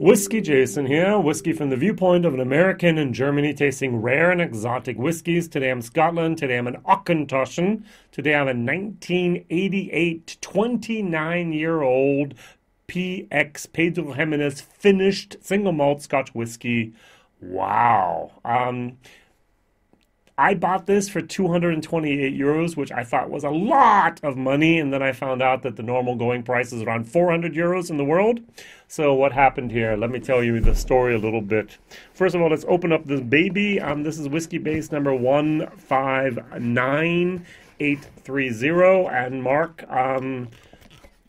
Whiskey Jason here, whiskey from the viewpoint of an American in Germany tasting rare and exotic whiskeys. Today I'm in Scotland, today I'm in Auchentoshan, today I'm a 1988 29-year-old PX Pedro Jimenez finished single malt Scotch whiskey. Wow. I bought this for 228 euros, which I thought was a lot of money, and then I found out that the normal going price is around 400 euros in the world. So what happened here? Let me tell you the story a little bit. First of all, let's open up this baby. This is whiskey base number 159830, and Mark,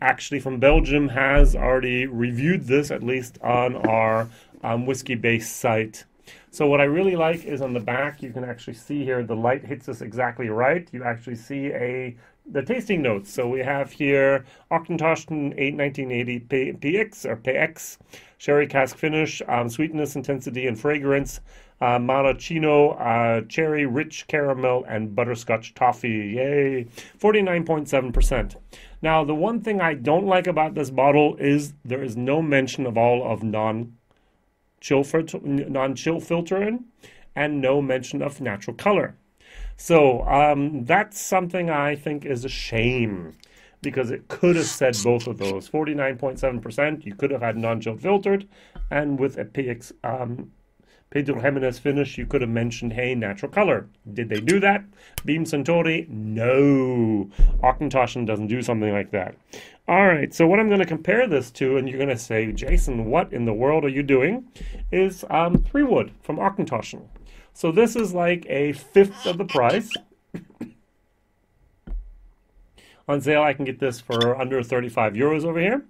actually from Belgium, has already reviewed this, at least on our whiskey base site. So what I really like is on the back, you can actually see here, the light hits us exactly right. You actually see the tasting notes. So we have here Auchentoshan 1980 PX or PX, sherry cask finish, sweetness, intensity, and fragrance, maraschino, cherry, rich caramel, and butterscotch toffee. Yay! 49.7%. Now, the one thing I don't like about this bottle is there is no mention of all of non-chill filtering and no mention of natural color. So that's something I think is a shame, because it could have said both of those. 49.7%, you could have had non-chill filtered, and with a PX Pedro Jimenez finish, you could have mentioned, hey, natural color. Did they do that? Beam Suntory? No. Auchentoshan doesn't do something like that. All right, so what I'm going to compare this to, and you're going to say, Jason, what in the world are you doing, is 3 Wood from Auchentoshan. So this is like a fifth of the price. On sale, I can get this for under 35 euros over here.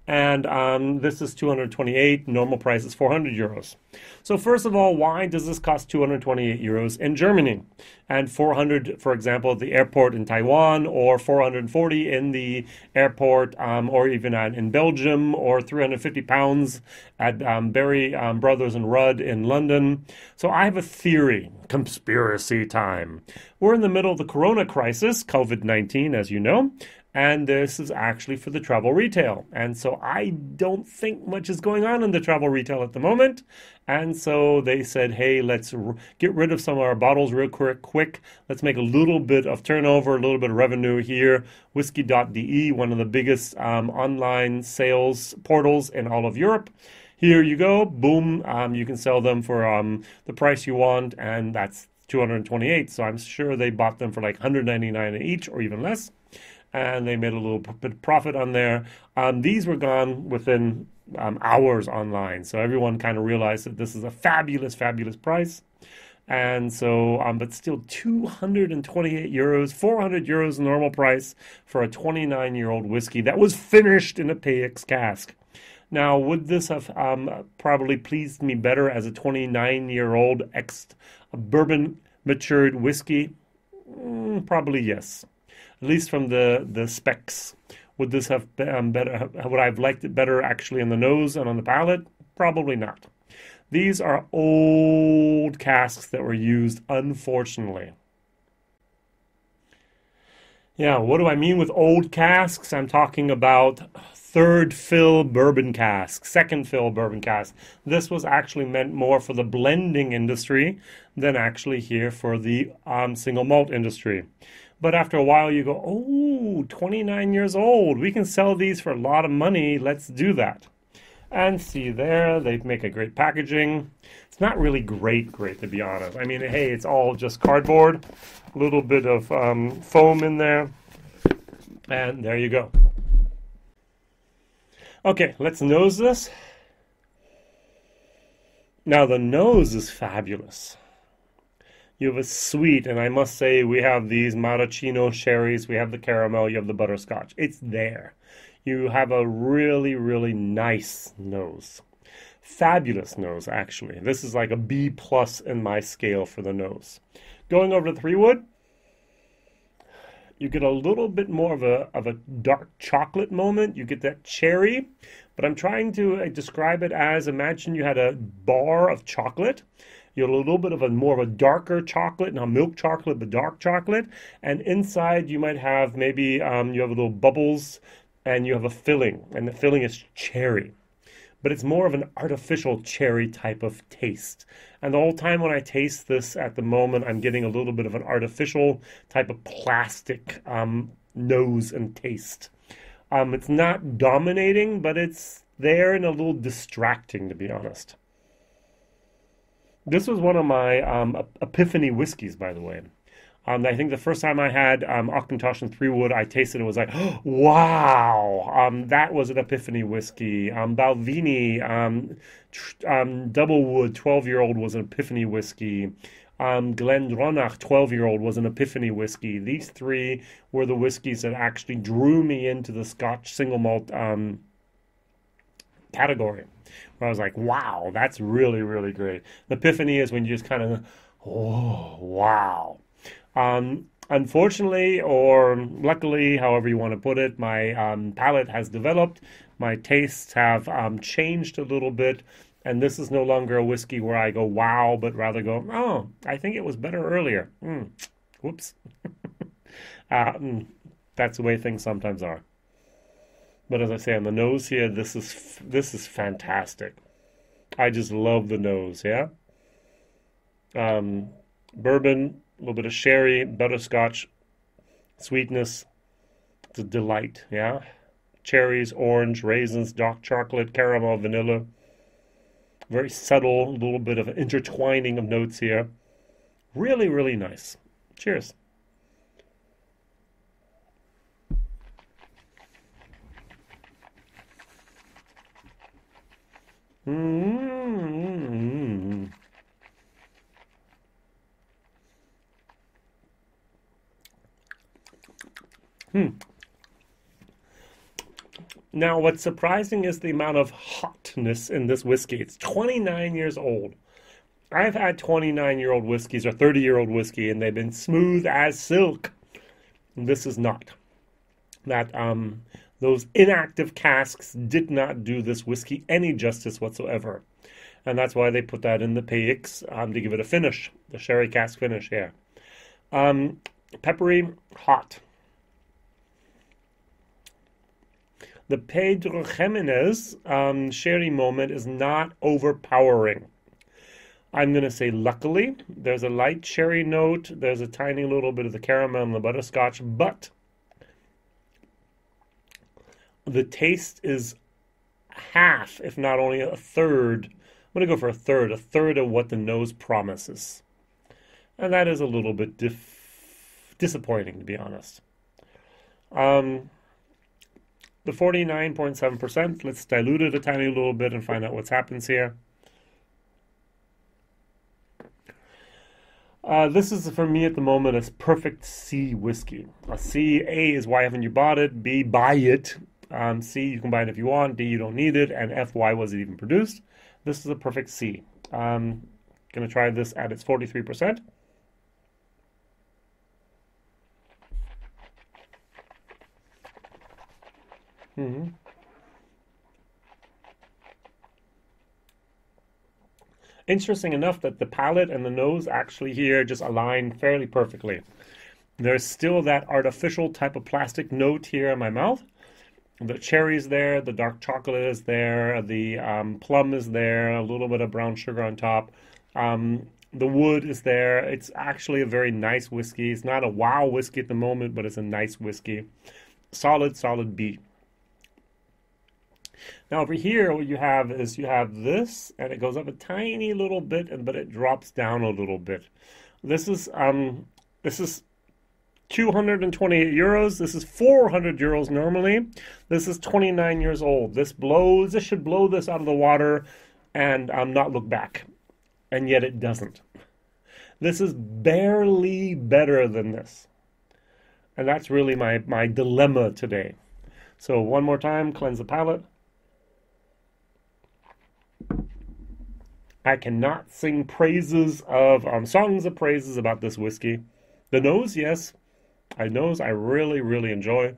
And this is 228, normal price is 400 euros. So first of all, why does this cost 228 euros in Germany? And 400, for example, at the airport in Taiwan, or 440 in the airport, or even in Belgium, or 350 pounds at Berry Brothers and Rudd in London. So I have a theory, conspiracy time. We're in the middle of the corona crisis, COVID-19, as you know. And this is actually for the travel retail. And so I don't think much is going on in the travel retail at the moment. And so they said, hey, let's get rid of some of our bottles real quick. Let's make a little bit of turnover, a little bit of revenue here. Whisky.de, one of the biggest online sales portals in all of Europe. Here you go, boom, you can sell them for the price you want, and that's 228. So I'm sure they bought them for like 199 each or even less. And they made a little bit of profit on there. These were gone within hours online. So everyone kind of realized that this is a fabulous, fabulous price. And so, but still 228 euros, 400 euros normal price for a 29-year-old whiskey that was finished in a PX cask. Now, would this have probably pleased me better as a 29-year-old bourbon matured whiskey? Probably yes. At least from the specs. Would this have been better? Would I have liked it better actually on the nose and on the palate? Probably not. These are old casks that were used, unfortunately. Yeah, what do I mean with old casks? I'm talking about third fill bourbon casks, second fill bourbon casks. This was actually meant more for the blending industry than actually here for the single malt industry. But after a while you go, oh, 29 years old. We can sell these for a lot of money. Let's do that. And see there, they make a great packaging. It's not really great, to be honest. I mean, hey, it's all just cardboard. A little bit of foam in there. And there you go. Okay, let's nose this. Now the nose is fabulous. You have a sweet, and I must say we have these maraschino sherries, we have the caramel, you have the butterscotch. It's there. You have a really, really nice nose. Fabulous nose, actually. This is like a B+ in my scale for the nose. Going over to 3 Wood, you get a little bit more of a dark chocolate moment. You get that cherry, but I'm trying to describe it as, imagine you had a bar of chocolate. You have a little bit of more of a darker chocolate, not milk chocolate, but dark chocolate. And inside you might have maybe, you have little bubbles, and you have a filling, and the filling is cherry. but it's more of an artificial cherry type of taste. And the whole time when I taste this at the moment, I'm getting a little bit of an artificial type of plastic nose and taste. It's not dominating, but it's there and a little distracting, to be honest. This was one of my epiphany whiskeys, by the way. I think the first time I had Auchentoshan 3 Wood, I tasted it and was like, oh, wow, that was an epiphany whiskey. Balvenie Double Wood 12-year-old was an epiphany whiskey. Glendronach 12-year-old was an epiphany whiskey. These three were the whiskeys that actually drew me into the Scotch single malt category. Where I was like, wow, that's really, really great. The epiphany is when you just kind of, oh, wow. Unfortunately, or luckily, however you want to put it, my palate has developed. My tastes have changed a little bit. And this is no longer a whiskey where I go, wow, but rather go, oh, I think it was better earlier. Whoops. That's the way things sometimes are. But as I say, on the nose here, this is fantastic. I just love the nose, yeah? Bourbon, a little bit of sherry, butterscotch, sweetness. It's a delight, yeah? Cherries, orange, raisins, dark chocolate, caramel, vanilla. Very subtle, a little bit of an intertwining of notes here. Really, really nice. Cheers. Mm-hmm. Now, what's surprising is the amount of hotness in this whiskey. It's 29 years old. I've had 29-year-old whiskeys or 30-year-old whiskey, and they've been smooth as silk. This is not. Those inactive casks did not do this whiskey any justice whatsoever. And that's why they put that in the PX to give it a finish, the sherry cask finish here. Peppery, hot. The Pedro Jimenez sherry moment is not overpowering. I'm going to say luckily. There's a light cherry note. There's a tiny little bit of the caramel and the butterscotch, but the taste is half, if not only a third. I'm going to go for a third of what the nose promises. And that is a little bit disappointing, to be honest. The 49.7%, let's dilute it a tiny little bit and find out what happens here. This is, for me at the moment, a perfect C whiskey. A C, A is why haven't you bought it? B, buy it. C, you can buy it if you want. D, you don't need it. And F, why was it even produced? This is a perfect C. Going to try this at its 43%. Interesting enough that the palate and the nose actually here just align fairly perfectly. There's still that artificial type of plastic note here in my mouth. The cherry's there, the dark chocolate is there, the plum is there, a little bit of brown sugar on top. The wood is there. It's actually a very nice whiskey. It's not a wow whiskey at the moment, but it's a nice whiskey. Solid B. Now over here, what you have is you have this, and it goes up a tiny little bit, but it drops down a little bit. This is 228 euros. This is 400 euros normally. This is 29 years old. This should blow this out of the water and not look back. And yet it doesn't. This is barely better than this. And that's really my dilemma today. So one more time, cleanse the palate. I cannot sing praises of songs of praises about this whiskey. The nose, yes. I really, really enjoy.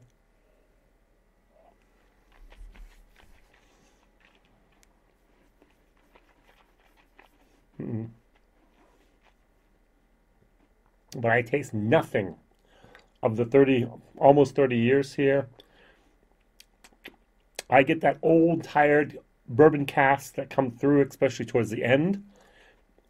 But I taste nothing of the almost 30 years here. I get that old, tired bourbon casks that come through, especially towards the end.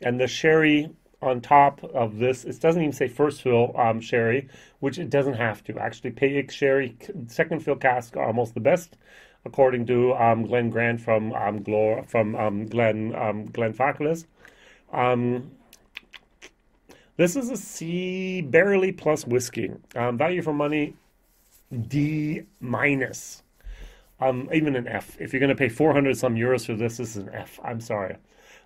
And the sherry on top of this, it doesn't even say first fill sherry, which it doesn't have to. Actually, PX sherry second fill casks are almost the best, according to Glenn Grant from Glenfarclas. This is a C barely plus whiskey. Value for money, D minus. Even an F. If you're going to pay 400 some euros for this, this is an F. I'm sorry.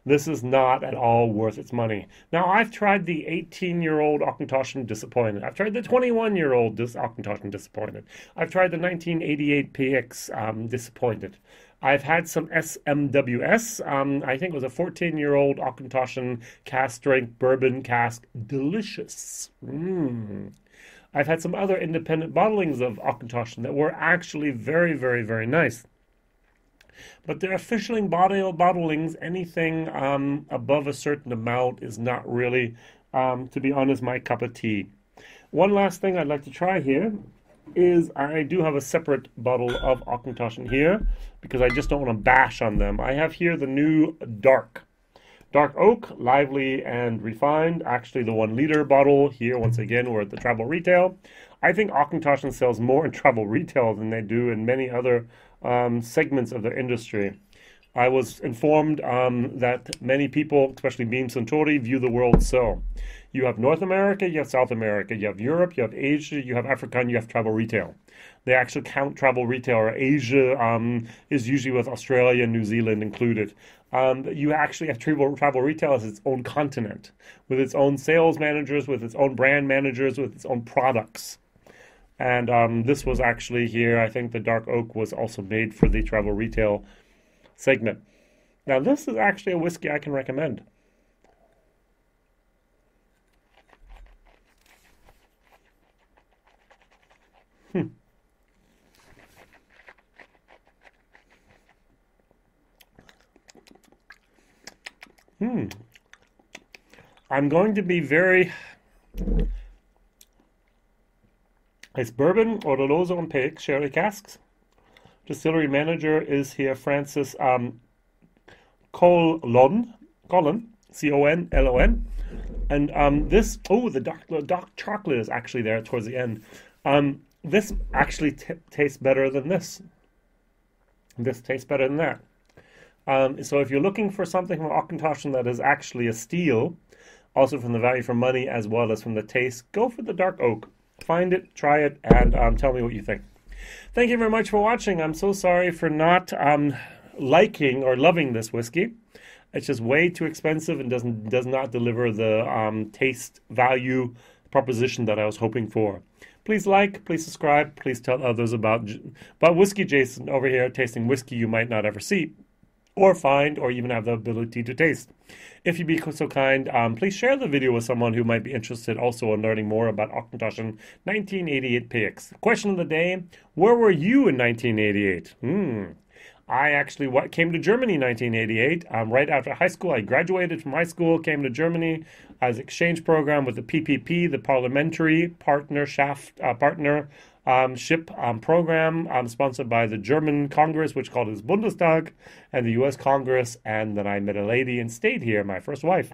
This is not at all worth its money. Now, I've tried the 18-year-old Auchentoshan, disappointed. I've tried the 21-year-old Auchentoshan, disappointed. I've tried the 1988 PX, disappointed. I've had some SMWS. I think it was a 14-year-old Auchentoshan cask strength bourbon cask. Delicious. I've had some other independent bottlings of Auchentoshan that were actually very, very, very nice. But their officially bottlings, anything above a certain amount is not really, to be honest, my cup of tea. One last thing I'd like to try here is I do have a separate bottle of Auchentoshan here because I just don't want to bash on them. I have here the new Dark Oak, lively and refined. Actually, the 1 liter bottle here, once again, we're at the travel retail. I think Auchentoshan sells more in travel retail than they do in many other segments of the industry. I was informed that many people, especially Beam Suntory, view the world so. You have North America, you have South America, you have Europe, you have Asia, you have Africa, and you have travel retail. They actually count travel retail, or Asia is usually with Australia and New Zealand included. You actually have travel retail as its own continent, with its own sales managers, with its own brand managers, with its own products. And this was actually here, I think the Dark Oak was also made for the travel retail segment. Now, this is actually a whiskey I can recommend. I'm going to be very... It's bourbon, Oloroso, and PX sherry casks. Distillery manager is here Francis Colon, C-O-N-L-O-N. And this, the dark chocolate is actually there towards the end. This actually tastes better than this. This tastes better than that. So if you're looking for something from Auchentoshan that is actually a steal, also from the value for money as well as from the taste, go for the Dark Oak. Find it, try it, and tell me what you think. Thank you very much for watching. I'm so sorry for not liking or loving this whiskey. It's just way too expensive and does not deliver the taste value proposition that I was hoping for. Please like, please subscribe, please tell others about WhiskyJason over here, tasting whiskey you might not ever see or find or even have the ability to taste. If you'd be so kind, please share the video with someone who might be interested also in learning more about Auchentoshan 1988 PX. Question of the day, where were you in 1988? I actually came to Germany in 1988. Right after high school, I graduated from high school, came to Germany as exchange program with the PPP, the Parliamentary Partnership program, sponsored by the German Congress, which called his Bundestag, and the U.S. Congress. And then I met a lady and stayed here, my first wife.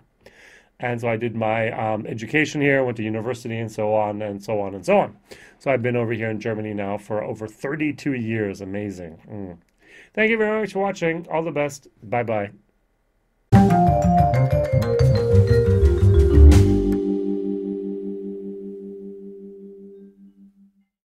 And so I did my education here, went to university, and so on, and so on, and so on. So I've been over here in Germany now for over 32 years. Amazing. Thank you very much for watching. All the best. Bye-bye.